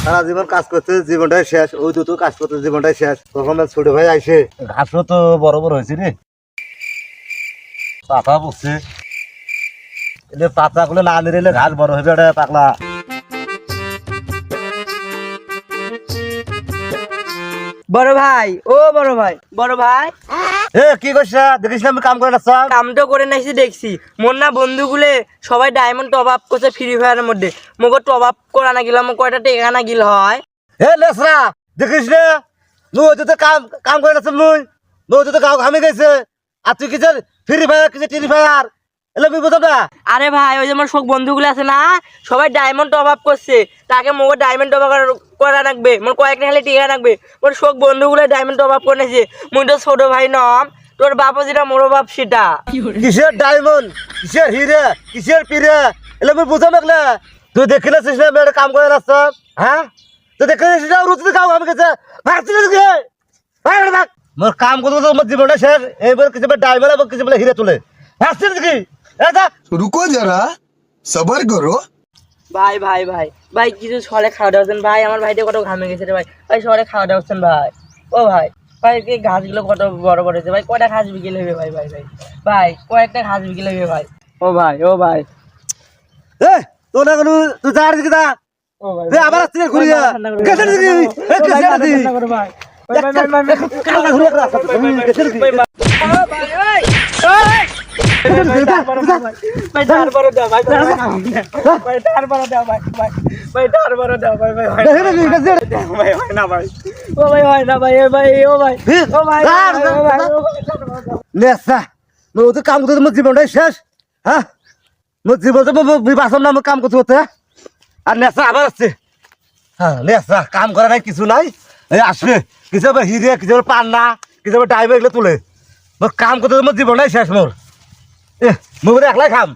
সারা জীবন কাজ করতে জীবনটাই শেষ, ওই তো কাজ করতে জীবনটাই শেষ। তখন ছোট ভাই আইসে ঘাসও তো বড় বড় হয়েছে রে, পাতা পড়ছে, পাতা গুলো না নিলে ঘাস বড় হবে এটা পাকলা। বড় ভাই, ও বড় ভাই, বড় ভাই এ কি করছিস? দেখিস আমি কাম করে না, কাম তো করে নাইছি দেখছি। মোর না বন্ধুগুলো সবাই ডায়মন্ড টপ আপ করছে ফ্রি ফায়ারের মধ্যে, মোকে টপ আপ করা না গেলাম, কয়টা টেকা না গিল হয়। হে লেসরা দেখিস রে, তুই তো কাম কাম করে না, তুই তো গাও ঘামে গেছে, আর তুই কিছু ফ্রি ফায়ার কিছু টিরি ফায়ার এলে আমি বুঝব না। আরে ভাই, ওই যে আমার সব বন্ধুগুলো আছে না, সবাই ডায়মন্ড টপ আপ করছে, তাকে মোকে ডায়মন্ড টপ আপ করা রাখবে, মোর কয়েকটা খালি টিকা রাখবে। মোর সব বন্ধুগুলো ডায়মন্ড টপ আপ করে নিয়েছে। মুই তো ছোট ভাই নম, তোর বাপও যেটা মোর বাপ সেটা। কিসের ডায়মন্ড, কিসের হিরে, কিসের পিরে এলে আমি বুঝাম একলা। তুই দেখিলেছিস না মেয়েটা কাম করে রাস্তা? হ্যাঁ, তুই দেখিলেছিস না রুটি খাও আমি গেছে মোর কাম করতে আমার জীবনটা শেষ। এইবার কিছু ডায়মন্ড এবং কিছু হিরে তুলে ভাবছিস কি? रुको जरा सबर करो। ভাই ভাই ভাই ভাই, কিছু শহরে খাওয়া দাওয়া হচ্ছেন ভাই, আমার ভাইটা কত ঘামে গেছে রে ভাই। ভাই শহরে খাওয়া দাওয়া হচ্ছেন ভাই। ও ভাই, ভাই এই ঘাসগুলো কত বড় বড় হয়েছে ভাই, কয়টা ঘাস বিকেল হবে ভাই? ভাই ভাই ভাই, কয়েকটা ঘাস বিকেল হবে ভাই। ও ভাই, ও ভাই, এ তো না কোনো তুই যা আর দিকে যা। ও ভাই, এ আবার আসছিস ঘুরিয়া গেছে দিকে, এ গেছে দিকে ভাই কালা ঘুরিয়া রাস্তা তুমি গেছে দিকে। ভাই তারপরে দাও ভাই, ভাই তারপরে দাও ভাই, ভাই তারপরে দাও ভাই, ভাই দেখে দেখি গেছে ভাই হয় না ভাই, ও ভাই হয় না ভাই, ভাই ও ভাই, ও ভাই, ও ভাই, নেসা নো তো কাম করতে মোর জীবনটাই শেষ। হ্যাঁ, মোর জীবনটা বিবাসম না, কাম করতে করতে আর নেসা আবার আসছে। হ্যাঁ নেসা কাম করা নাই, কিছু নাই, এই আসবে কিছু হিরে, কিছু পান্না, কিছু ডাইভার এগুলো তুলে। মোর কাম করতে মোর জীবনটাই শেষ মোর। এ মোর একলাই খাম।